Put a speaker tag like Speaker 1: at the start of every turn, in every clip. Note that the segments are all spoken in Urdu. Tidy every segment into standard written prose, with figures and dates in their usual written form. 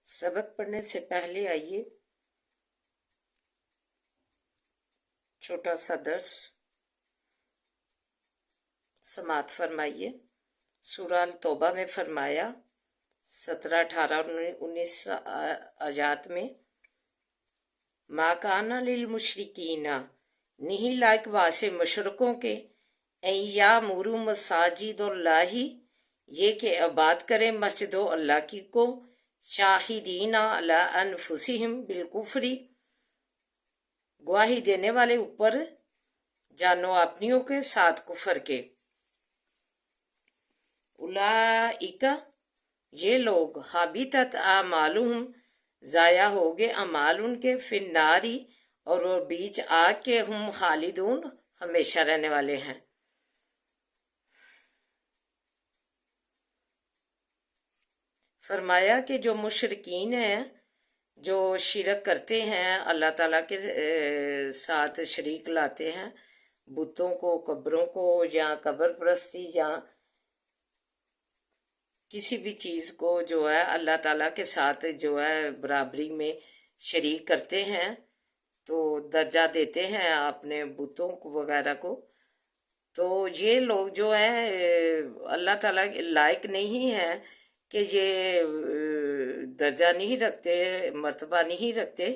Speaker 1: سبق پڑھنے سے پہلے آئیے چھوٹا سا درس سماعت فرمائیے۔ سورہ التوبہ میں فرمایا 17، 18، 19 آیات میں ما کانا للمشرکین، نہیں لائق واسے مشرکوں کے ان یامروا مساجد اللہ، یہ کہ عبادت کریں مسجدوں اللہ کی کو، شاہدین علی انفسہم بالکفر، گواہی دینے والے اوپر جانو اپنیوں کے ساتھ کفر کے۔ اولئک، یہ لوگ، حبطت اعمالہم، ضائع ہو گئے اعمال ان کے، فی الناری، اور وہ بیچ آگ کے، ہم خالدون، ہمیشہ رہنے والے ہیں۔ فرمایا کہ جو مشرکین ہیں، جو شرک کرتے ہیں، اللہ تعالیٰ کے ساتھ شریک لاتے ہیں، بتوں کو، قبروں کو، یا قبر پرستی، یا کسی بھی چیز کو جو ہے اللہ تعالیٰ کے ساتھ جو ہے برابری میں شریک کرتے ہیں، تو درجہ دیتے ہیں اپنے بتوں کو وغیرہ کو، تو یہ لوگ جو ہیں اللہ تعالیٰ کے لائق نہیں ہیں کہ یہ درجہ نہیں رکھتے، مرتبہ نہیں رکھتے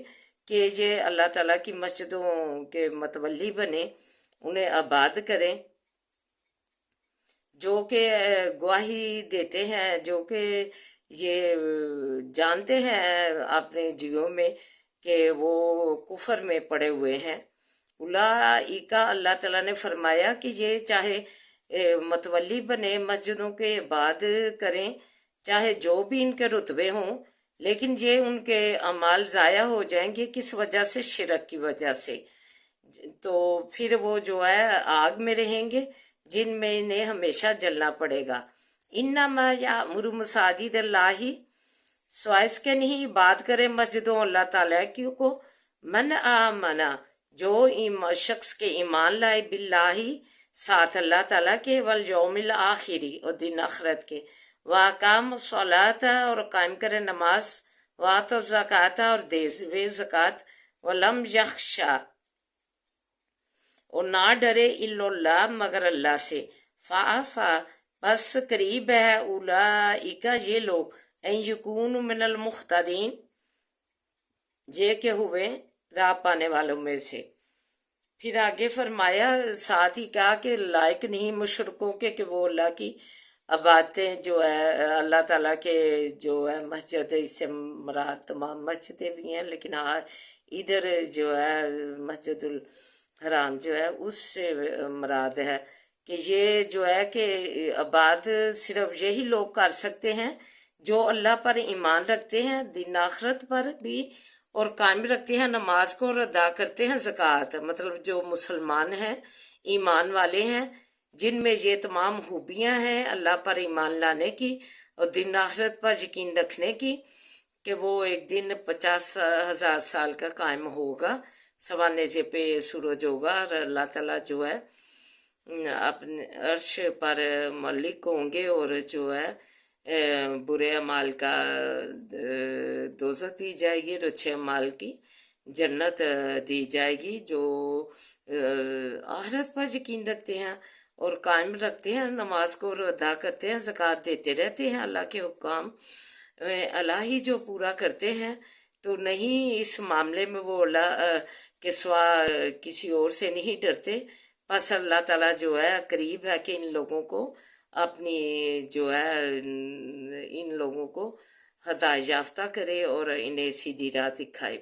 Speaker 1: کہ یہ اللہ تعالیٰ کی مسجدوں کے متولی بنے، انہیں آباد کریں، جو کہ گواہی دیتے ہیں، جو کہ یہ جانتے ہیں اپنے جیوں میں کہ وہ کفر میں پڑے ہوئے ہیں۔ اولئک، اللہ تعالیٰ نے فرمایا کہ یہ چاہے متولی بنے، مسجدوں کے عباد کریں، چاہے جو بھی ان کے رتبے ہوں، لیکن یہ ان کے اعمال ضائع ہو جائیں گے، کس وجہ سے؟ شرک کی وجہ سے، تو پھر وہ جو ہے آگ میں رہیں گے، جن میں انہیں ہمیشہ جلنا پڑے گا۔ انما یامر مساجد اللہ، سوائے اس کے نہیں بات کرے مسجدوں اللہ تعالیٰ کی کو، من آمنا، جو شخص کے ایمان لائے، باللہ، ساتھ اللہ تعالیٰ کے، والیوم الآخری، اور دن آخرت کے، واقام الصلاۃ، اور قائم کرے نماز، وآت الزکوٰۃ، اور دے زکوٰۃ، ولم یخشا، اور نہ ڈرے، الا اللہ، مگر اللہ سے، فعسا، بس قریب ہے، اولئک، یہ لوگ، ان یکونوا من المہتدین، یہ کہ ہوئے راہ پانے والوں میں سے۔ پھر آگے فرمایا، ساتھ ہی کہا کہ لائق نہیں مشرکوں کے کہ وہ اللہ کی عبادتیں جو ہے اللہ تعالیٰ کے جو ہے مسجد، اس سے مراد تمام مسجدیں بھی ہیں، لیکن ادھر جو ہے مسجد الحرام جو ہے اس سے مراد ہے کہ یہ جو ہے کہ عباد صرف یہی لوگ کر سکتے ہیں جو اللہ پر ایمان رکھتے ہیں، دن آخرت پر بھی، اور قائم رکھتے ہیں نماز کو، اور ادا کرتے ہیں زکوٰۃ، مطلب جو مسلمان ہیں، ایمان والے ہیں، جن میں یہ تمام خوبیاں ہیں اللہ پر ایمان لانے کی اور دن آخرت پر یقین رکھنے کی، کہ وہ ایک دن 50,000 سال کا قائم ہوگا، سوا نیزے پہ سورج ہوگا، اور اللہ تعالیٰ جو ہے اپنے عرش پر ملک ہوں گے، اور جو ہے برے اعمال کا دوزخ دی جائے گی، اور اچھے اعمال کی جنت دی جائے گی۔ جو آخرت پر یقین رکھتے ہیں اور قائم رکھتے ہیں نماز کو، اور ادا کرتے ہیں، زکوٰۃ دیتے رہتے ہیں، اللہ کے حکام الہی جو پورا کرتے ہیں، تو نہیں اس معاملے میں وہ اللہ کے سوا کسی اور سے نہیں ڈرتے، بس اللہ تعالیٰ جو ہے قریب ہے کہ ان لوگوں کو اپنی جو ہے ان لوگوں کو ہدایت یافتہ کرے اور انہیں سیدھی راہ دکھائے۔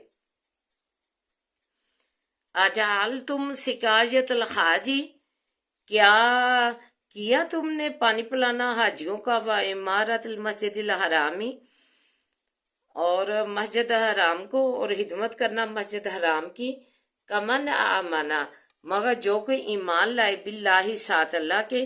Speaker 1: اجعلتم سقایۃ الحاجی، کیا تم نے پانی پلانا حاجیوں کا، وعمارت المسجد الحرامی، اور مسجد حرام کو، اور خدمت کرنا مسجد حرام کی، کمن آمنا، مگر جو کوئی ایمان لائے، باللہ، ساتھ اللہ کے،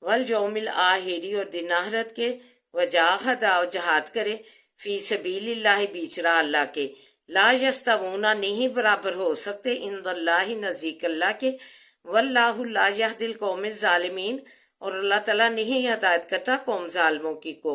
Speaker 1: والیوم الآخری، اور دن آخرت کے، وجاہد، اور جہاد کرے، فی سبیل اللہ، بیچ راہ اللہ کے، لا یستوون، نہیں برابر ہو سکتے، عند اللہ، نزدیک اللہ کے، واللہ لا یہدی القوم الظالمین، اور اللہ تعالیٰ نہیں ہدایت کرتا قوم ظالموں کی کو۔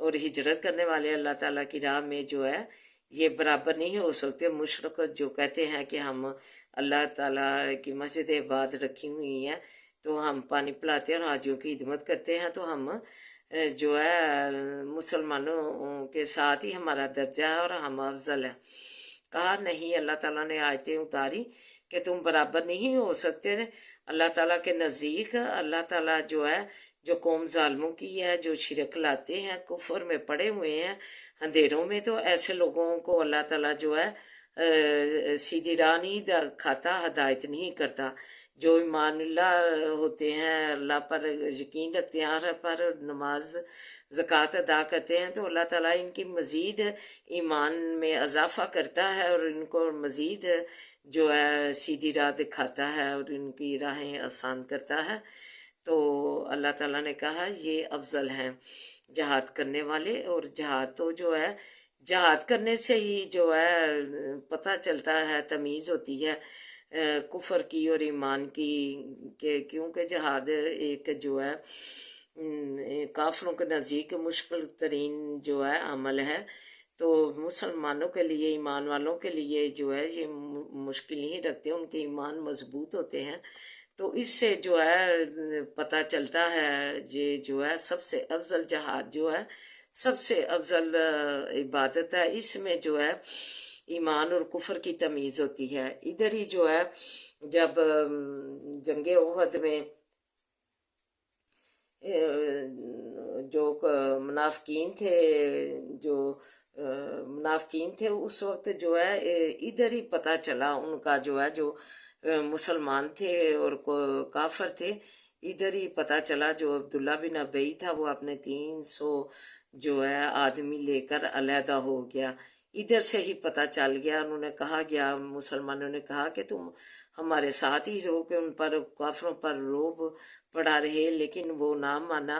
Speaker 1: اور ہجرت کرنے والے اللہ تعالیٰ کی راہ میں جو ہے یہ برابر نہیں ہو سکتے۔ مشرک جو کہتے ہیں کہ ہم اللہ تعالیٰ کی مسجد آباد رکھی ہوئی ہیں تو ہم پانی پلاتے ہیں اور حاجیوں کی خدمت کرتے ہیں تو ہم جو ہے مسلمانوں کے ساتھ ہی ہمارا درجہ ہے اور ہم افضل ہیں۔ کہا نہیں، اللہ تعالیٰ نے آیتیں اتاری کہ تم برابر نہیں ہو سکتے۔ اللہ تعالیٰ کے نزدیک اللہ تعالیٰ جو ہے جو قوم ظالموں کی ہے، جو شرک لاتے ہیں، کفر میں پڑے ہوئے ہیں اندھیروں میں، تو ایسے لوگوں کو اللہ تعالیٰ جو ہے سیدھی راہ نہیں دکھاتا، ہدایت نہیں کرتا۔ جو ایمان اللہ ہوتے ہیں، اللہ پر یقین رکھتے ہیں، ہر پر نماز زکوٰۃ ادا کرتے ہیں تو اللہ تعالیٰ ان کی مزید ایمان میں اضافہ کرتا ہے اور ان کو مزید جو ہے سیدھی راہ دکھاتا ہے اور ان کی راہیں آسان کرتا ہے۔ تو اللہ تعالیٰ نے کہا یہ افضل ہیں جہاد کرنے والے، اور جہاد تو جو ہے جہاد کرنے سے ہی جو ہے پتہ چلتا ہے، تمیز ہوتی ہے کفر کی اور ایمان کی، کہ کیونکہ جہاد ایک جو ہے کافروں کے نزدیک مشکل ترین جو ہے عمل ہے، تو مسلمانوں کے لیے، ایمان والوں کے لیے جو ہے یہ مشکل نہیں رکھتے، ان کے ایمان مضبوط ہوتے ہیں۔ تو اس سے جو ہے پتہ چلتا ہے یہ جو ہے سب سے افضل جہاد جو ہے سب سے افضل عبادت ہے، اس میں جو ہے ایمان اور کفر کی تمیز ہوتی ہے۔ ادھر ہی جو ہے جب جنگ احد میں جو منافقین تھے اس وقت جو ہے ادھر ہی پتہ چلا ان کا جو ہے جو مسلمان تھے اور کافر تھے، ادھر ہی پتہ چلا۔ جو عبداللہ بن ابی تھا وہ اپنے 300 جو ہے آدمی لے کر علیحدہ ہو گیا، ادھر سے ہی پتہ چل گیا۔ انہوں نے کہا گیا، مسلمانوں نے کہا کہ تم ہمارے ساتھ ہی رہو، کہ ان پر کافروں پر روب پڑا رہے، لیکن وہ نہ مانا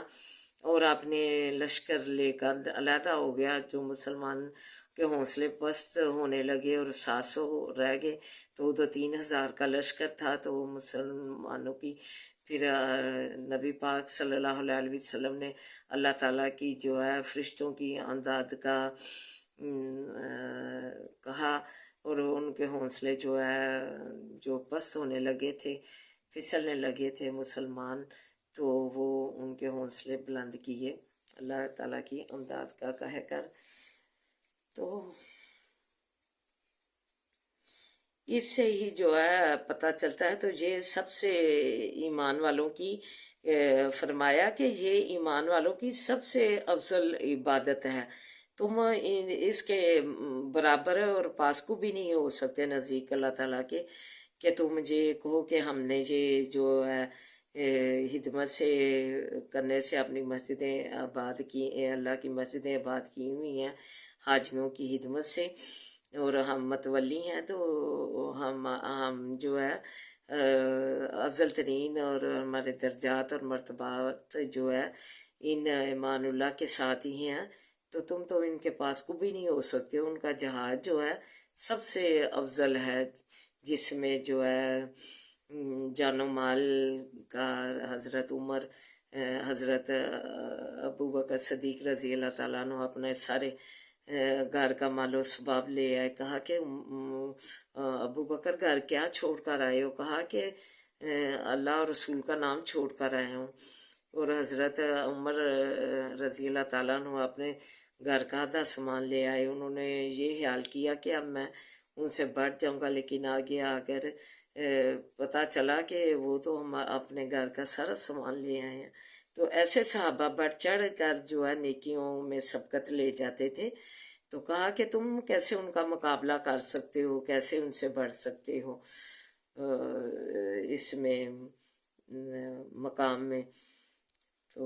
Speaker 1: اور اپنے لشکر لے کر علیحدہ ہو گیا۔ جو مسلمان کے حوصلے پست ہونے لگے اور 700 رہ گئے، تو 3,000 کا لشکر تھا، تو مسلمانوں کی پھر نبی پاک صلی اللہ علیہ وسلم نے اللہ تعالیٰ کی جو ہے فرشتوں کی امداد کا کہا، اور ان کے حوصلے جو ہے جو پست ہونے لگے تھے، پھسلنے لگے تھے مسلمان، تو وہ ان کے حوصلے بلند کیے اللہ تعالیٰ کی امداد کا کہہ کر۔ تو اس سے ہی جو ہے پتہ چلتا ہے۔ تو یہ سب سے ایمان والوں کی فرمایا کہ یہ ایمان والوں کی سب سے افضل عبادت ہے، تم اس کے برابر اور پاس کو بھی نہیں ہو سکتے نزدیک اللہ تعالیٰ کے، کہ تم یہ کہو کہ ہم نے یہ جو ہے خدمت سے کرنے سے اپنی مسجدیں آباد کی، اللہ کی مسجدیں آباد کی ہوئی ہیں حاجیوں کی خدمت سے، اور ہم متولی ہیں، تو ہم جو ہے افضل ترین اور ہمارے درجات اور مرتبات جو ہے ان ایمان اللہ کے ساتھ ہی ہیں، تو تم تو ان کے پاس کو بھی نہیں ہو سکتے۔ ان کا جہاد جو ہے سب سے افضل ہے، جس میں جو ہے جان و مال کا حضرت عمر، حضرت ابو بکر صدیق رضی اللہ تعالیٰ عنہ اپنے سارے گھر کا مال و اسباب لے آئے۔ کہا کہ ابو بکر گھر کیا چھوڑ کر آئے ہو؟ کہا کہ اللہ اور رسول کا نام چھوڑ کر آئے ہوں۔ اور حضرت عمر رضی اللہ تعالیٰ عنہ اپنے گھر کا آدھا سامان لے آئے۔ انہوں نے یہ خیال کیا کہ اب میں ان سے بڑھ جاؤں گا، لیکن آگے آ کر پتہ چلا کہ وہ تو ہم اپنے گھر کا سارا سامان لے آئے ہیں۔ تو ایسے صحابہ بڑھ چڑھ کر جو ہے نیکیوں میں سبقت لے جاتے تھے، تو کہا کہ تم کیسے ان کا مقابلہ کر سکتے ہو، کیسے ان سے بڑھ سکتے ہو اس میں مقام میں۔ تو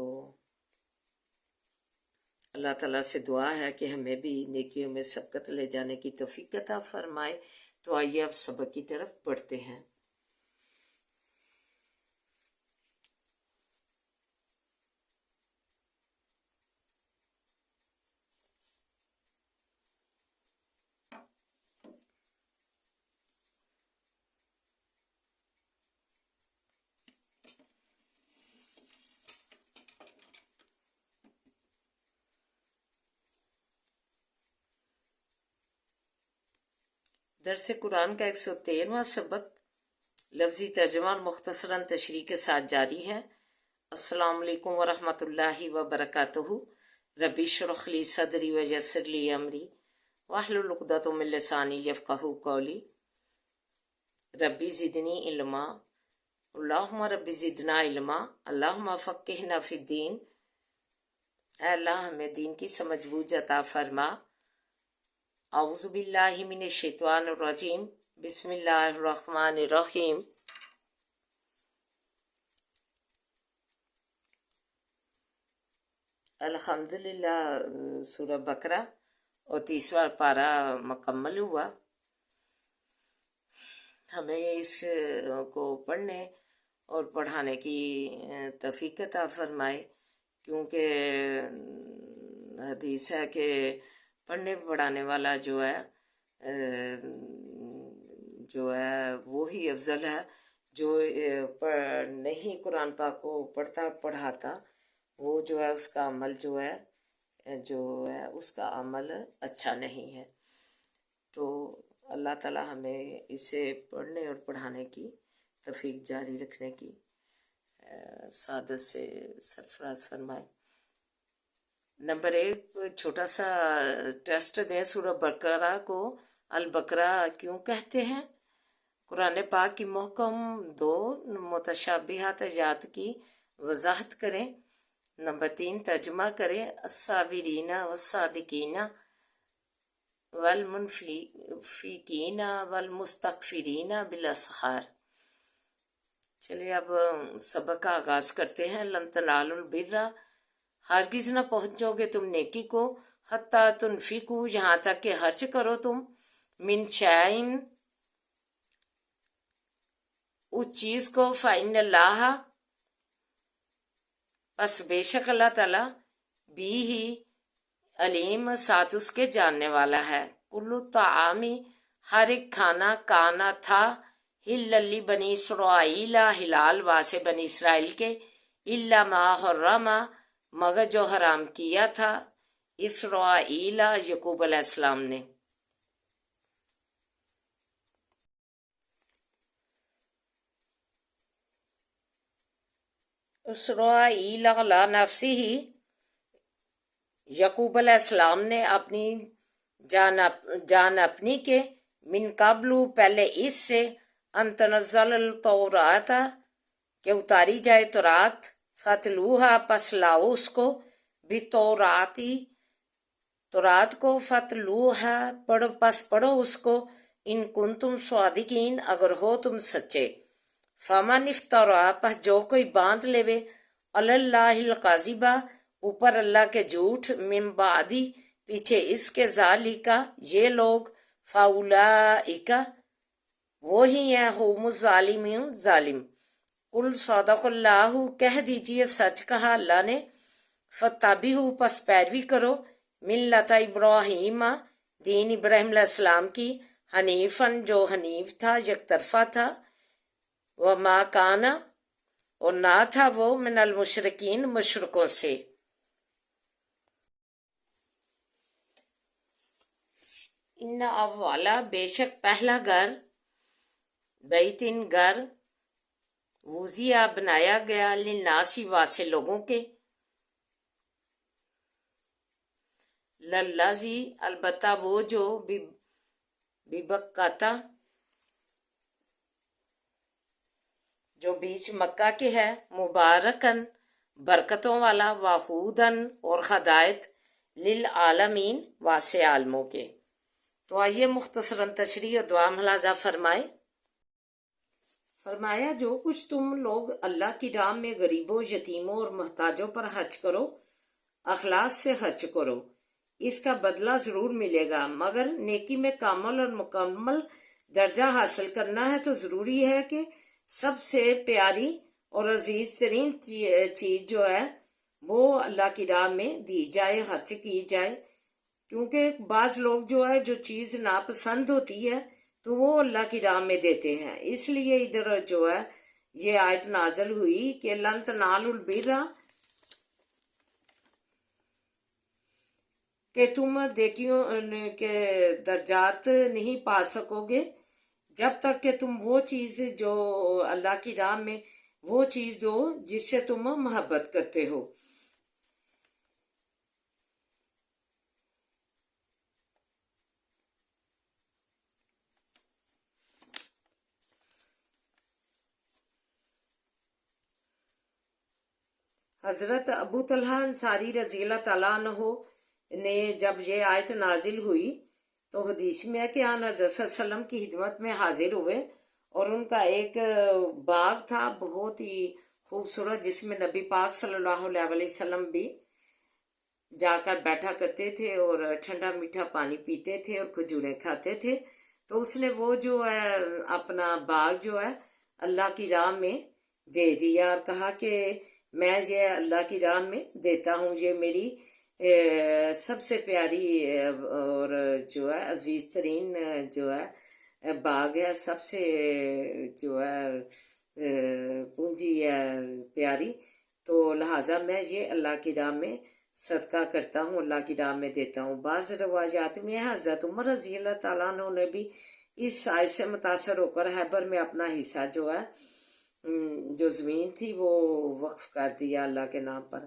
Speaker 1: اللہ تعالیٰ سے دعا ہے کہ ہمیں بھی نیکیوں میں سبقت لے جانے کی توفیق عطا فرمائے۔ تو آئیے اب سبق کی طرف بڑھتے ہیں۔ درس قرآن کا 113واں سبق لفظی ترجمہ اور مختصراً تشریح کے ساتھ جاری ہے۔ السلام علیکم ورحمۃ اللہ وبرکاتہ۔ ربی اشرح لی صدری ویسر لی امری واحلل عقدۃ من لسانی یفقہوا قولی۔ ربی زدنی علما، اللہم ربی زدنا علما، اللہم فقہنا فی الدین۔ اے اللہ ہمیں دین کی سمجھ بوجھ عطا فرما۔ اعوذ باللہ من الشیطان الرجیم، بسم اللہ الرحمن الرحیم۔ الحمدللہ سورہ بقرہ اور 30واں پارہ مکمل ہوا۔ ہمیں اس کو پڑھنے اور پڑھانے کی توفیق عطا فرمائے، کیونکہ حدیث ہے کہ پڑھنے پڑھانے والا جو ہے وہی افضل ہے جو نہیں قرآن پاک کو پڑھتا پڑھاتا، وہ جو ہے اس کا عمل اس کا عمل اچھا نہیں ہے۔ تو اللہ تعالی ہمیں اسے پڑھنے اور پڑھانے کی توفیق جاری رکھنے کی سعادت سے سرفراز فرمائے۔ نمبر 1، چھوٹا سا ٹیسٹ دیں۔ سورہ بقرہ کو البقرہ کیوں کہتے ہیں؟ قرآن پاک کی محکم 2 متشابہات آیات کی وضاحت کریں۔ نمبر 3، ترجمہ کریں۔ الصابرین والصادقین والمنفقین والمستغفرین بالاسحار۔ چلیے اب سبق کا آغاز کرتے ہیں۔ لن تنالوا البر، ہرگز نہ پہنچو گے تم نیکی کو، حتیٰ تنفقوا، یہاں تک کہ خرچ کرو تم، من شیئن، اس چیز کو، فإن اللہ، پس بے شک اللہ تعالیٰ، بھی ہی علیم، ساتھ اس کے جاننے والا ہے۔ کل طعامی، ہر ایک کھانا، کانا تھا، حلل بنی اسرائیل، حلال واسے بنی اسرائیل کے، الا ما حرم، مگر جو حرام کیا تھا اسرائیل، یعقوب علیہ السلام نے۔ اسرائیل علی نفسی ہی، یعقوب علیہ السلام نے اپنی جان اپنی کے، من قبل، پہلے اس سے، ان تنزل التورات، کہ اتاری جائے تورات، فتلوہا، پس لاؤ اس کو، بتوراتی، تورات کو، فتلوہا، پڑھو، پس پڑھو اس کو، ان کنتم صادقین، اگر ہو تم سچے۔ فمن افترا، پس جو کوئی باندھ لیوے، علی اللہ الکاذبہ، اوپر اللہ کے جھوٹ، من بعدی، پیچھے اس کے، ذالکا، یہ لوگ، فاولئک، وہی ہیں، هم الظالمون، ظالم۔ قل صدق اللہ، کہہ دیجئے سچ کہا اللہ نے، فتبعوا، پس پیروی کرو، ملت ابراہیم، دین ابراہیم علیہ السلام کی، حنیفاً، جو حنیف تھا، یک طرفہ تھا، وما کان، اور نہ تھا وہ، من المشرکین، مشرکوں سے۔ ان اولا، بے شک پہلا گھر، بیتن، گھر، وضیع، بنایا گیا، للناسی، واسے لوگوں کے، للذی، البتہ وہ جو، ببکتا، جو بیچ مکہ کے ہے، مبارکن، برکتوں والا، وہودن، اور ہدایت، للعالمین، واسع عالموں کے۔ تو آئیے مختصراً تشریح اور دعا ملاحظہ فرمائیں۔ فرمایا جو کچھ تم لوگ اللہ کی راہ میں غریبوں، یتیموں اور محتاجوں پر خرچ کرو، اخلاص سے خرچ کرو، اس کا بدلہ ضرور ملے گا، مگر نیکی میں کامل اور مکمل درجہ حاصل کرنا ہے تو ضروری ہے کہ سب سے پیاری اور عزیز ترین چیز جو ہے وہ اللہ کی راہ میں دی جائے، خرچ کی جائے، کیونکہ بعض لوگ جو ہے جو چیز ناپسند ہوتی ہے تو وہ اللہ کی راہ میں دیتے ہیں۔ اس لیے ادھر جو ہے یہ آیت نازل ہوئی کہ لن تنالوا البر، کہ تم دیکھیوں کے درجات نہیں پا سکو گے جب تک کہ تم وہ چیز جو اللہ کی راہ میں وہ چیز دو جس سے تم محبت کرتے ہو۔ حضرت ابو طلحہ انصاری رضی اللہ تعالیٰ عنہ نے جب یہ آیت نازل ہوئی تو حدیث میں ہے کہ آن حضرت صلی اللہ علیہ وسلم کی خدمت میں حاضر ہوئے، اور ان کا ایک باغ تھا بہت ہی خوبصورت، جس میں نبی پاک صلی اللہ علیہ وسلم بھی جا کر بیٹھا کرتے تھے اور ٹھنڈا میٹھا پانی پیتے تھے اور کھجوریں کھاتے تھے۔ تو اس نے وہ جو ہے اپنا باغ جو ہے اللہ کی راہ میں دے دیا اور کہا کہ میں یہ اللہ کی راہ میں دیتا ہوں، یہ میری سب سے پیاری اور جو ہے عزیز ترین جو ہے باغ ہے، سب سے جو ہے پونجی ہے پیاری، تو لہٰذا میں یہ اللہ کی راہ میں صدقہ کرتا ہوں، اللہ کی راہ میں دیتا ہوں۔ بعض روایات میں حضرت عمر رضی اللہ تعالیٰ عنہ نے بھی اس آیت سے متاثر ہو کر خیبر میں اپنا حصہ جو ہے جو زمین تھی وہ وقف کر دیا اللہ کے نام پر۔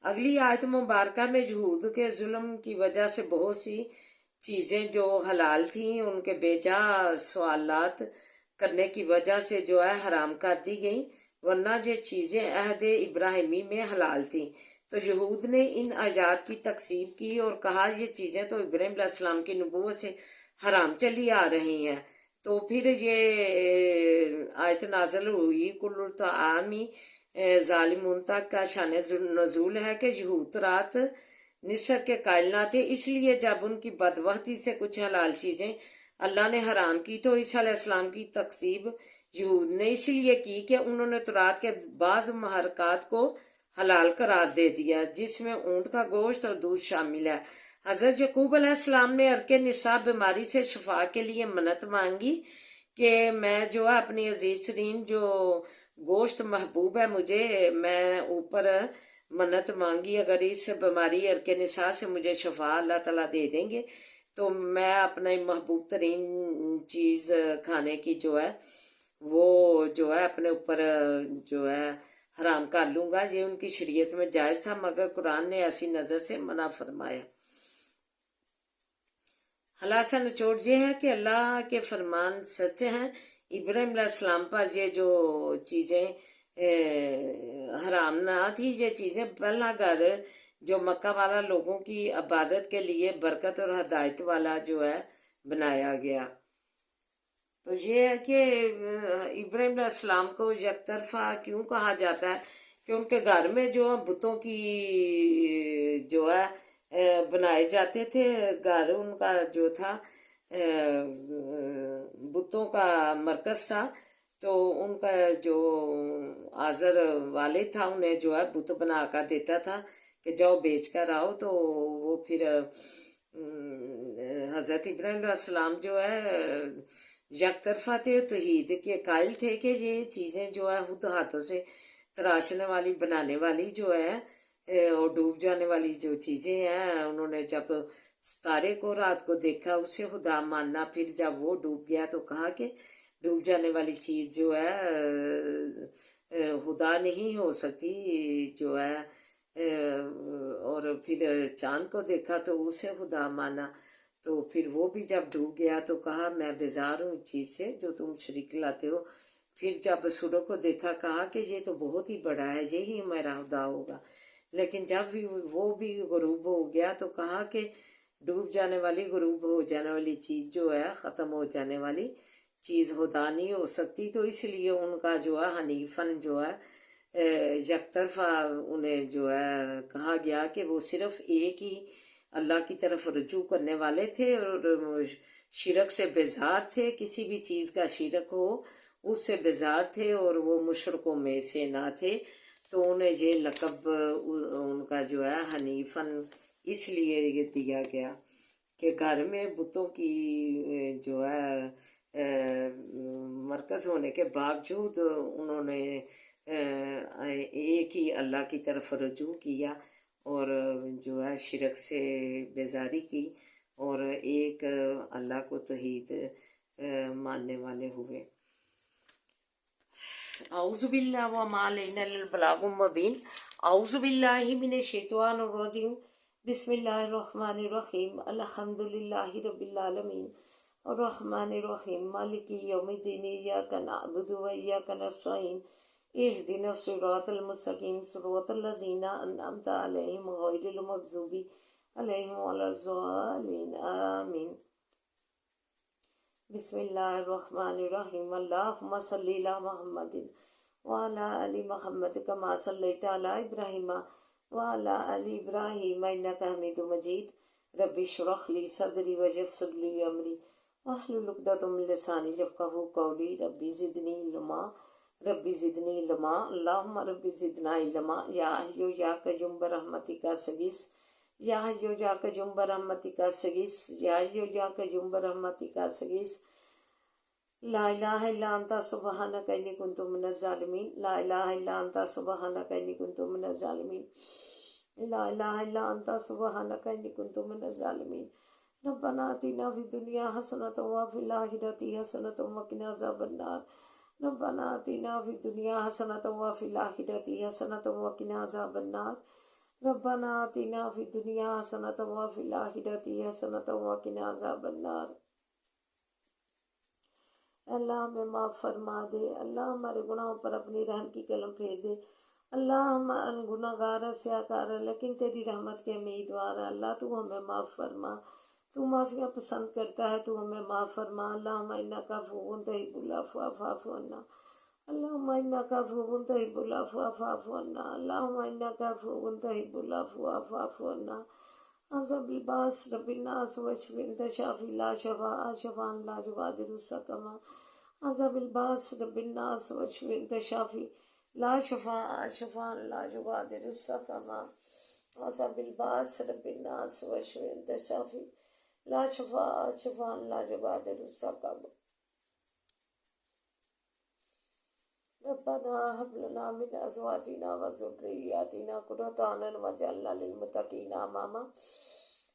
Speaker 1: اگلی آیت مبارکہ میں یہود کے ظلم کی وجہ سے بہت سی چیزیں جو حلال تھیں ان کے بے جا سوالات کرنے کی وجہ سے جو ہے حرام کر دی گئیں، ورنہ یہ چیزیں عہد ابراہیمی میں حلال تھیں۔ تو یہود نے ان آیات کی تکذیب کی اور کہا یہ چیزیں تو ابراہیم علیہ السلام کی نبوت سے حرام چلی آ رہی ہیں۔ تو پھر یہ آیت نازل ہوئی کل الطعامی ظالمون تک کا شان نزول ہے کہ یہود رات نصر کے قائل نہ تھے، اس لیے جب ان کی بدبختی سے کچھ حلال چیزیں اللہ نے حرام کی تو عیسیٰ علیہ السلام کی تکذیب یہود نے اس لیے کی کہ انہوں نے تورات کے بعض محرکات کو حلال قرار دے دیا، جس میں اونٹ کا گوشت اور دودھ شامل ہے۔ حضرت یعقوب علیہ السلام نے عرق نساء بیماری سے شفا کے لیے منت مانگی کہ میں جو ہے اپنی عزیز ترین جو گوشت محبوب ہے مجھے، میں اوپر منت مانگی اگر اس بیماری عرق نساء سے مجھے شفا اللہ تعالیٰ دے دیں گے تو میں اپنا محبوب ترین چیز کھانے کی جو ہے وہ جو ہے اپنے اوپر جو ہے حرام کر لوں گا۔ یہ ان کی شریعت میں جائز تھا، مگر قرآن نے ایسی نظر سے منع فرمایا۔ خلاصہ نچوڑ یہ ہے کہ اللہ کے فرمان سچے ہیں۔ ابراہیم علیہ السلام پر یہ جو چیزیں حرام نہ تھی، یہ چیزیں پہلا گھر جو مکہ والا لوگوں کی عبادت کے لیے برکت اور ہدایت والا جو ہے بنایا گیا۔ تو یہ ہے کہ ابراہیم علیہ السلام کو یک طرفہ کیوں کہا جاتا ہے کہ ان کے گھر میں جو بتوں کی جو ہے بنائے جاتے تھے، گھر ان کا جو تھا بتوں کا مرکز تھا، تو ان کا جو آزر والد تھا انہیں جو ہے بت بنا کر دیتا تھا کہ جاؤ بیچ کر آؤ، تو وہ پھر حضرت ابراہیم علیہ السلام جو ہے یک طرفہ تھے، توحید کے قائل تھے کہ یہ چیزیں جو ہے خود ہاتھوں سے تراشنے والی بنانے والی جو ہے اور ڈوب جانے والی جو چیزیں ہیں، انہوں نے جب ستارے کو رات کو دیکھا اسے خدا ماننا، پھر جب وہ ڈوب گیا تو کہا کہ ڈوب جانے والی چیز جو ہے خدا نہیں ہو سکتی جو ہے، اور پھر چاند کو دیکھا تو اسے خدا مانا، تو پھر وہ بھی جب ڈوب گیا تو کہا میں بیزار ہوں اس چیز سے جو تم شریک لاتے ہو۔ پھر جب سورج کو دیکھا کہا کہ یہ تو بہت ہی بڑا ہے، یہی میرا خدا ہوگا۔ لیکن جب وہ بھی غروب ہو گیا تو کہا کہ ڈوب جانے والی غروب ہو جانے والی چیز جو ہے ختم ہو جانے والی چیز خدا نہیں ہو سکتی، تو اس لیے ان کا جو ہے حنیفاً جو ہے یک طرفہ انہیں جو ہے کہا گیا کہ وہ صرف ایک ہی اللہ کی طرف رجوع کرنے والے تھے اور شرک سے بیزار تھے، کسی بھی چیز کا شرک ہو اس سے بیزار تھے اور وہ مشرکوں میں سے نہ تھے، تو انہیں یہ لقب ان کا جو ہے حنیفاً اس لیے یہ دیا گیا کہ گھر میں بتوں کی جو ہے مرکز ہونے کے باوجود انہوں نے ایک ہی اللہ کی طرف رجوع کیا اور جو ہے شرک سے بیزاری کی، اور ایک اللہ کو توحید ماننے والے ہوئے۔ اعوذ باللہ وما علینا الا البلاغ المبین۔ اعوذ باللہ من الشیطان الرجیم۔ بسم اللہ الرحمن الرحیم۔ الحمد للہ رب العالمین الرحمن الرحیم مالک یوم الدین، ایاک نعبد و ایاک نستعین، اہدنا الصراط المستقیم صراط الذین انعمت علیہم غیر المغضوب علیہم ولا الضالین آمین۔ بسم اللہ الرحمن الرحیم۔ اللہم صلی علی محمد وعلی آل محمد کما صلیت علی ابراہیم وعلی آل ابراہیم انک حمید مجید۔ رب اشرح لی صدری ویسر لی امری واحلل عقدۃ من لسانی یفقہوا قولی۔ رب زدنی علما رب زدنی علما اللہم رب زدنا علما۔ یا حی یا قیوم برحمتک استغیث، یا حی یا قیوم برحمتک استغیث، یا حی یا قیوم برحمتک استغیث۔ لا الہ الا انت سبحانک انی کنت من الظالمین، لا الہ الا انت سبحانک انی کنت من الظالمین، لا الہ الا انت سبحانک انی کنت من الظالمین۔ ربنا آتنا فی الدنیا حسنۃ وفی الآخرۃ حسنۃ وقنا عذاب النار، ربنا آتنا فی الدنیا حسنۃ وفی الآخرۃ حسنۃ وقنا عذاب النار، ربنا آتنا فی الدنیا حسنۃ وفی الآخرۃ حسنۃ وقنا عذاب النار۔ اللہ ہمیں معاف فرما دے، اللہ ہمارے گناہوں پر اپنی رحم کی قلم پھیر دے۔ اللہ ہم ان گناہ گار سیاکار ہیں لیکن تیری رحمت کے امیدوار ہیں۔ اللہ تو ہمیں معاف فرما، تو معافیاں پسند کرتا ہے، تو ہمیں معاف فرما۔ اللہم انک عفو تحب العفو فاعف عنا، اللہم انک عفو تحب العفو فاعف عنا، اللہم انک عفو تحب العفو فاعف عنا۔ عذاب الباس رب الناس واشف انت شافی لا شفاء شفاء لا یغادر سقما۔ عذاب الباس رب الناس واشف انت شافی لا شفاء شفاء لا یغادر سقما۔ عذاب الباس رب الناس واشف انت شافی لا شفاء شفاء لا یغادر سقما۔ ربنا هب لنا من ازواجنا وذرياتنا قرة اعين واجعلنا للمتقين اماما۔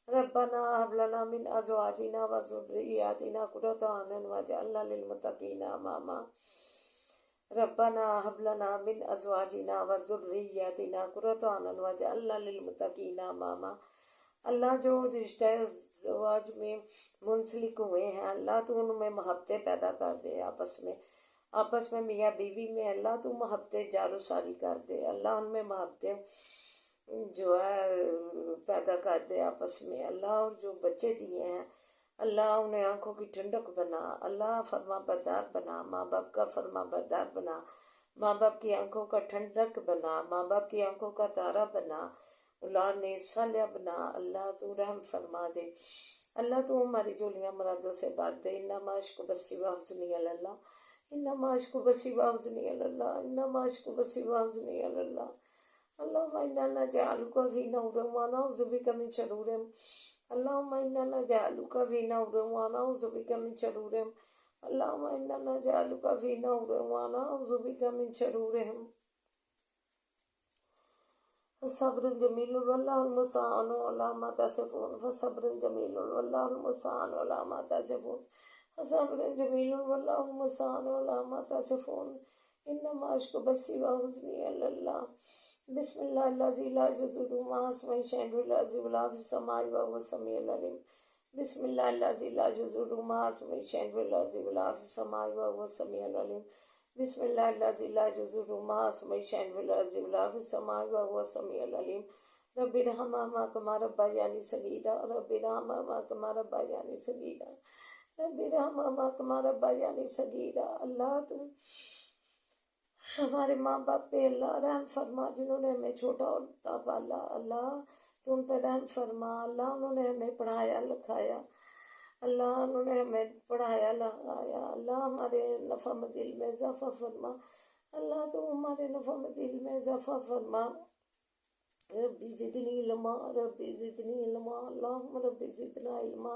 Speaker 1: ربنا هب لنا من ازواجنا وذرياتنا قرة اعين واجعلنا للمتقين اماما۔ ربنا هب لنا من ازواجنا وذرياتنا قرة اعين واجعلنا للمتقين اماما۔ اللہ جو رشتہ زواج میں منسلک ہوئے ہیں، اللہ تو ان میں محبتیں پیدا کر دے، آپس میں میاں بیوی میں اللہ تو محبتیں جار و ساری کر دے، اللہ ان میں محبتیں جو ہے پیدا کر دے آپس میں، اللہ اور جو بچے دیے ہیں اللہ انہیں آنکھوں کی ٹھنڈک بنا، اللہ فرما بردار بنا، ماں باپ کا فرما بردار بنا، ماں باپ کی آنکھوں کا ٹھنڈک بنا، ماں باپ کی آنکھوں کا تارا بنا، اولاد صالحہ بنا، اللہ تو رحم فرما دے، اللہ تو ہماری جولیاں مرادوں سے بھر دے۔ انما اشکو بسی وحزنی اللہ، انما اشکو بسی وحزنی اللہ، انما اشکو بسی وحزنی اللہ۔ اللہم انا نجعلک فی نحورہم ونعوذ بک من شرورہم، اللہم انا نجعلک فی نحورہم ونعوذ بک من شرورہم، اللہم انا نجعلک فی نحورہم ونعوذ بک من شرورہم۔ فصبر جمیل واللہ المستعان علی ما تصفون، فصبر جمیل واللہ المستعان علی ما تصفون، فصبر جمیل واللہ المستعان علی ما تصفون۔ انما اشکو بسی وحزنی اللہ۔ بسم اللہ الذی لا یضر مع اسمہ شیء فی الارض ولا فی السماء وهو السمیع العلیم۔ بسم اللہ الذی لا یضر مع اسمہ شیء فی الارض ولا فی السماء وهو السمیع العلیم۔ بسم اللہ الذی لا یضر مع اسمہ شیء فی الارض ولا فی السماء وهو السمیع العلیم۔ رب ارحمہما کما ربیانی صغیرا، رب ارحمہما کما ربیانی صغیرا، رب ارحمہما کما ربیانی صغیرا۔ اللہ تو ہمارے ماں باپ پہ اللہ رحم فرما، جنہوں نے ہمیں چھوٹا ہوتا پالا، اللہ تو ان پہ رحم فرما، اللہ انہوں نے ہمیں پڑھایا لکھایا، اللہ انہوں نے ہمیں پڑھایا لکھایا، اللہ ہمارے نفع دل میں اضافہ فرما، اللہ تو ہمارے نفع دل میں اضافہ فرما۔ ربی زدنی علما ربی زدنی علما، اللہم ربی زدنا علما۔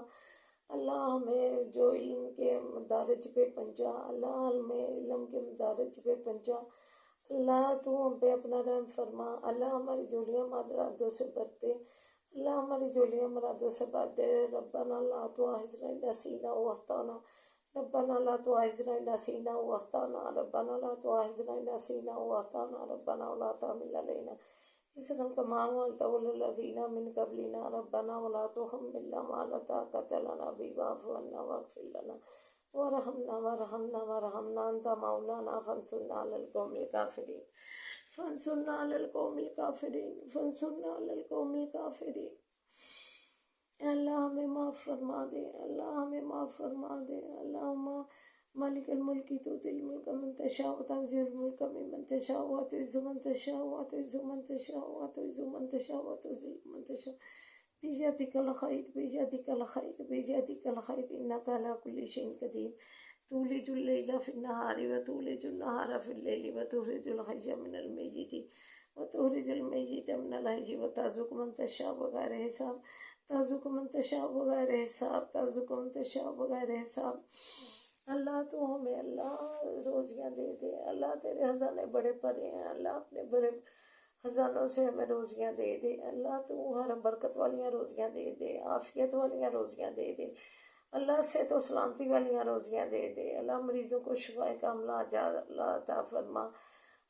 Speaker 1: اللہ ہمیں جو علم کے مدارج پہ پہنچا، اللہ ہمیں علم کے مدارج پہ پہنچا،
Speaker 2: اللہ تو ہم پہ اپنا رحم فرما، اللہ ہماری جولیاں مرادوں سے بھر دے، اللہ ہماری جولیاں مرادوں سے بھر دے۔ ربنا لا تؤاخذنا إن نسينا وأخطأنا، ربنا لا تؤاخذنا إن نسينا وأخطأنا، ربنا لا تؤاخذنا إن نسينا وأخطأنا، ربنا ولا تحمل علينا إصرا كما حملته على الذين من قبلنا، ربنا ولا تحملنا ما لا طاقة لنا به واعف عنا واغفر لنا وارحمنا أنت مولانا فانصرنا على القوم الكافرين، اللہ ہمیں معاف فرما دے، اللہ ہمیں معاف فرما دے۔ اللہم مالک الملک تؤتی الملک من تشاء وتنزع الملک ممن تشاء وتعز من تشاء وتعز من تشاء وتعز من تشاء وتذل من تشاء بيدك الخير بيدك الخير بيدك الخير إنك على كل شيء قدير، تولج الليل في النهار وتولج النهار في الليل وتخرج الحي من الميت وتخرج الميت من الحي وترزق من تشاء بغير حساب، ترزق من تشاء بغیر حساب، ترزق من تشاء بغیر حساب۔ اللہ تو ہمیں اللہ روزیاں دے دے، اللہ تیرے خزانے بڑے بڑے ہیں، اللہ اپنے بڑے خزانوں سے ہمیں روزیاں دے دے، اللہ تو ہر برکت والیاں روزیاں دے دے، عافیت والیاں روزیاں دے دے، اللہ صحت و سلامتی والیاں روزیاں دے دے، اللہ مریضوں کو شفا کاملہ اللہ عطا فرما،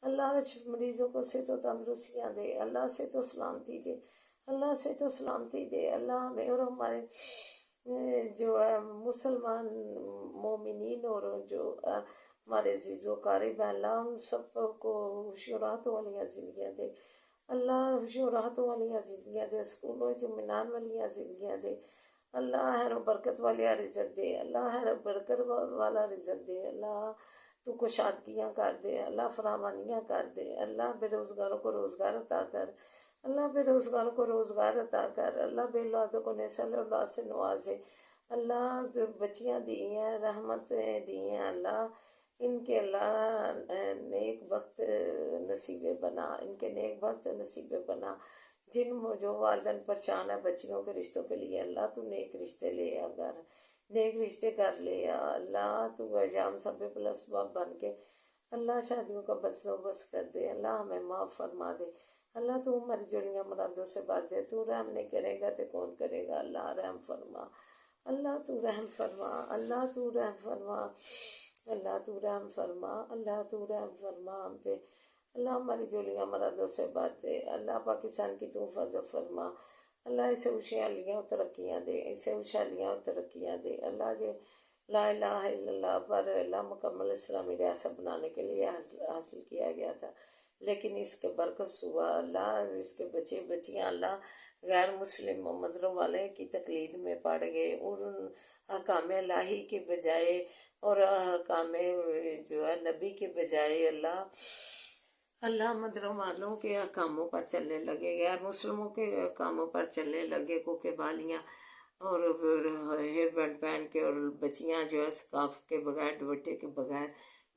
Speaker 2: اللہ مریضوں کو صحت و تندرستیاں دے، اللہ صحت و سلامتی دے، اللہ سے تو سلامتی دے، اللہ ہمیں اور ہمارے جو ہے مسلمان مومنین اور جو ہمارے عزیز و قارب ہیں، اللہ ان سب کو خوشی و راحت والی زندگیاں دے، اللہ خوشی و راحت والی زندگیاں دے، سکونوں اطمینان والی زندگیاں دے، اللہ خیر و برکت والا رزق دے، اللہ خیر و برکت والا رزق دے، اللہ تو کشادگیاں کر دے، اللہ فراوانیاں کر دے، اللہ بے روزگاروں کو روزگار عطا کر، اللہ بے روزگاروں کو روزگار عطا کر، اللہ بے اولادوں کو نسل اولاد سے نوازے، اللہ جو بچیاں دی ہیں رحمتیں دی ہیں، اللہ ان کے اللہ نیک وقت نصیبے بنا، ان کے نیک وقت نصیبے بنا، جو والدین پریشان ہیں بچیوں کے رشتوں کے لیے، اللہ تو نیک رشتے لے اگر نیک رشتے کر لے، اللہ تو ایام سبب الاسباب بن کے اللہ شادیوں کا بس کر دے، اللہ ہمیں معاف فرما دے، اللہ تو ہماری جولیاں مرادوں سے بھر دے، تو رحم نہیں کرے گا تو کون کرے گا، اللہ رحم فرما، اللہ تو رحم فرما، اللہ تو رحم فرما، اللہ تو رحم فرما، اللہ تو رحم فرما ہم پہ، اللہ ہماری جولیاں مرادوں سے بھر دے، اللہ پاکستان کی تو فضل فرما، اللہ اسے خوشحالیاں اور ترقیاں دے، اسے خوشحالیاں اور ترقیاں دے، اللہ جو لا الہ الا اللہ پر اللہ مکمل اسلامی ریاست بنانے کے لیے حاصل کیا گیا تھا، لیکن اس کے برعکس ہوا، اللہ اس کے بچے بچیاں اللہ غیر مسلم مندروں والے کی تقلید میں پڑ گئے، اور ان حکام الہی کے بجائے اور حکام جو ہے نبی کے بجائے اللہ مندروں والوں کے حکاموں پر چلنے لگے، غیر مسلموں کے حکاموں پر چلنے لگے، کوکے بالیاں اور ہیئر بینڈ پہن کے، اور بچیاں جو ہے سکارف کے بغیر دوپٹے کے بغیر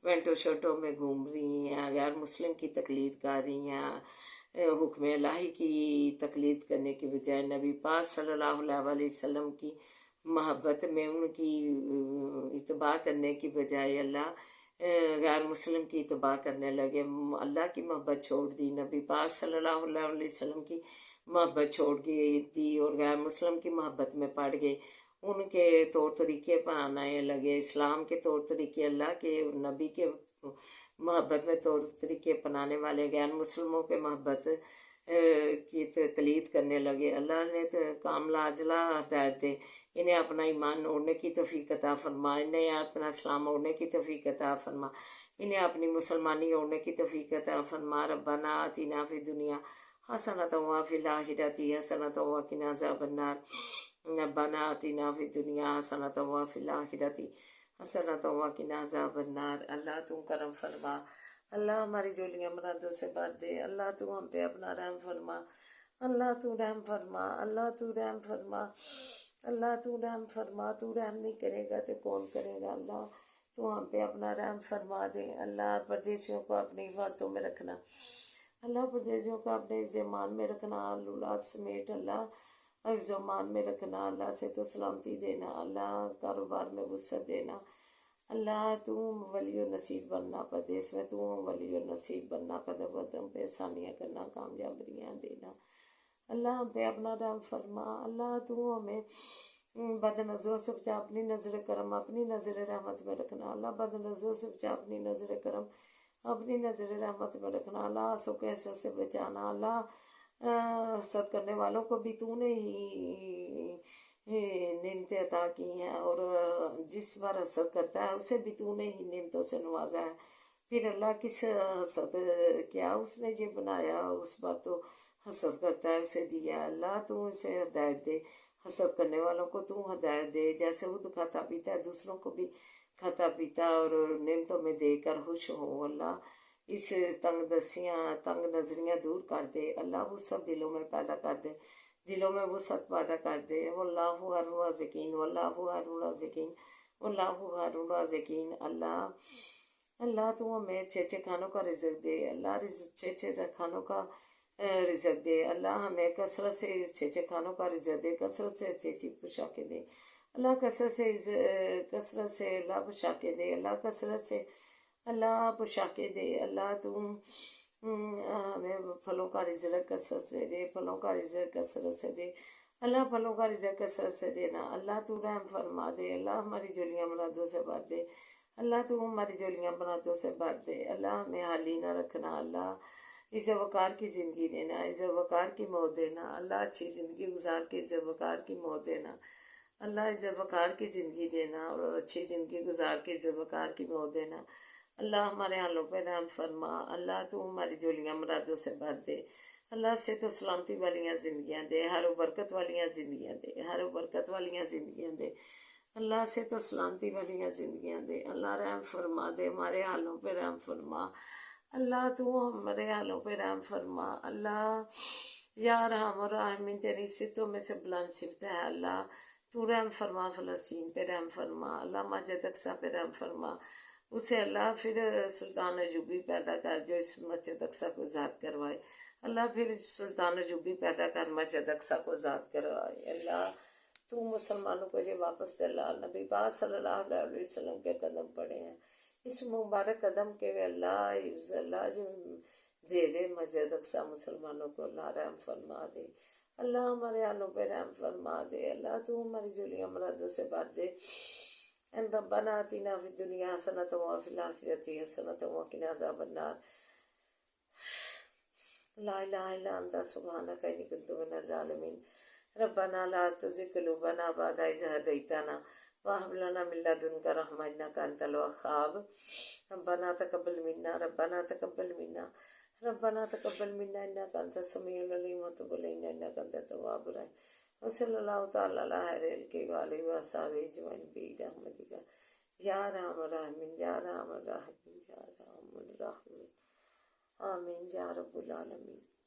Speaker 2: پینٹوں شرٹوں میں گھوم رہی ہیں، غیر مسلم کی تقلید کر رہی ہیں، حکم الہی کی تقلید کرنے کے بجائے نبی پاک صلی اللہ علیہ وسلم کی محبت میں ان کی اتباع کرنے کی بجائے اللہ غیر مسلم کی اتباع کرنے لگے، اللہ کی محبت چھوڑ دی، نبی پاک صلی اللہ علیہ وسلم کی محبت چھوڑ دی اور غیر مسلم کی محبت میں پڑ گئے، ان کے طور طریقے اپنانے لگے، اسلام کے طور طریقے، اللہ کے نبی کے محبت میں طور طریقے اپنانے والے غیر مسلموں کے محبت کی تقلید کرنے لگے، اللہ نے تو کاملہ اجلا ہدایت دے، انہیں اپنا ایمان اوڑھنے کی توفیق عطا فرما، انہیں اپنا اسلام اوڑھنے کی توفیق عطا فرما، انہیں اپنی مسلمانی اوڑھنے کی توفیق عطا فرما، ربنا آتنا فی الدنیا حسنۃ وفی الآخرۃ حسنۃ وقنا عذاب النار، ربنا آتنا فی الدنیا حسنۃ وفی الآخرۃ حسنۃ وقنا عذاب النار، اللہ تو کرم فرما، اللہ ہماری جولیاں مرادوں سے بھر دے، اللہ تو ہم پہ اپنا رحم فرما، اللہ تو رحم فرما، اللہ تو رحم فرما، اللہ تو رحم فرما، تو رحم نہیں کرے گا تو کون کرے گا، اللہ تو ہم پہ اپنا رحم فرما دے، اللہ پردیسیوں کو اپنی حفاظتوں میں رکھنا، اللہ پردیسیوں کو اپنے حفظ ایمان میں رکھنا، اولاد سمیت اللہ حفظ ایمان میں رکھنا، اللہ سے تو سلامتی دینا، اللہ کاروبار میں وسعت دینا، اللہ تو ولی و نصیب بننا پردیس میں تو ولی و نصیب بننا قدم قدم پہ آسانیاں کرنا کامیابیاں دینا اللہ ہم پہ اپنا رحم فرما اللہ تو ہمیں بد نظروں سے بچا اپنی نظر کرم اپنی نظر رحمت میں رکھنا اللہ بد نظروں سے بچا اپنی نظر کرم اپنی نظر رحمت میں رکھنا اللہ آنسوں کے حسد سے بچانا اللہ حسد کرنے والوں کو بھی تو نے ہی نعمتیں عطا کی ہیں اور جس بار حسد کرتا ہے اسے بھی تو نے ہی نعمتوں سے نوازا ہے پھر اللہ کس حسد کیا اس نے یہ بنایا اس بات تو حسد کرتا ہے اسے دیا اللہ تو اسے ہدایت دے حسد کرنے والوں کو تو ہدایت دے جیسے خود کھاتا پیتا ہے دوسروں کو بھی کھاتا پیتا اور نعمتوں میں دے کر خوش ہو اللہ اس تنگ دستیاں تنگ نظریاں دور کر دے اللہ وہ سب دلوں میں پیدا کر دے دلوں میں وہ سب پیدا کر دے واللہ خیر الرازقین واللہ خیر الرازقین واللہ خیر الرازقین اللہ تو ہمیں اچھے اچھے کھانوں کا رزق دے اللہ اچھے اچھے کھانوں کا رزق دے اللہ ہمیں کثرت سے اچھے اچھے کھانوں کا رزق دے کثرت سے اچھی اچھی پوشاکیں دے اللہ کثرت سے اللہ پوشاکیں دے اللہ کثرت سے اللہ پوشاکیں دے اللہ تم ہمیں پھلوں کا رزق کثرت سے دے پھلوں کا رزق کثرت سے دے اللہ پھلوں کا رزق کثرت سے دینا اللہ تو رحم فرما دے اللہ ہماری جولیاں مرادوں سے بھر دے اللہ تو ہماری جولیاں مرادوں سے بھر دے اللہ ہمیں حالی نہ رکھنا اللہ عزت وقار کی زندگی دینا عزت وقار کی موت دینا اللہ اچھی زندگی گزار کے عزت وقار کی موت دینا اللہ عزت وقار کی زندگی دینا اور اچھی زندگی گزار کے عزت وقار کی موت دینا اللہ ہمارے حالوں پہ رحم فرما اللہ تو ہماری جولیاں مرادوں سے بھر دے اللہ سے تو سلامتی والیاں زندگیاں دے ہر و برکت والیاں زندگیاں دے ہر و برکت والیاں زندگیاں دے اللہ سے تو سلامتی والیاں زندگیاں دے اللہ رحم فرما دے ہمارے حالوں پہ رحم فرما اللہ تو ہمارے حالوں پہ رحم فرما اللہ یا رحم الراحمین تیری صفتوں میں سے بلند صفت ہے اللہ تو رحم فرما فلسطین پہ رحم فرما اللہ مسجد اقصی پہ رحم فرما اسے اللہ پھر سلطان ایوبی پیدا کر جو اس مسجد اقصی کو ذات کروائے اللہ پھر سلطان ایوبی پیدا کر مسجد اقصی کو ذات کروائے اللہ تو مسلمانوں کو یہ واپس دلا نبی پاک صلی اللہ علیہ وسلم کے قدم پڑے ہیں اس مبارک قدم کے اللہ جو دے دے مسجد اقصی مسلمانوں کو اللہ رحم فرما دے اللہ ہمارے حالوں پہ رحم فرما دے اللہ تو ہماری جولیاں مرادوں سے بھر دے ان ربنا آتنا فی الدنیا حسنۃ وفی الآخرۃ حسنۃ وقنا عذاب النار لا الہ الا انت سبحانک انی کنت من الظالمین ربنا لا تزغ قلوبنا بعد إذ هديتنا وهب لنا من لدنك رحمة إنك أنت الوهاب ربنا تقبل منا ربنا تقبل منا ربنا تقبل منا إنك أنت السميع العليم وتب علينا إنك أنت التواب الرحيم وصلى الله تعالى على خير خلقه وآله وصحبه أجمعين برحمتك يا أرحم الراحمين يا أرحم الراحمين يا أرحم الراحمين آمين يا رب العالمين.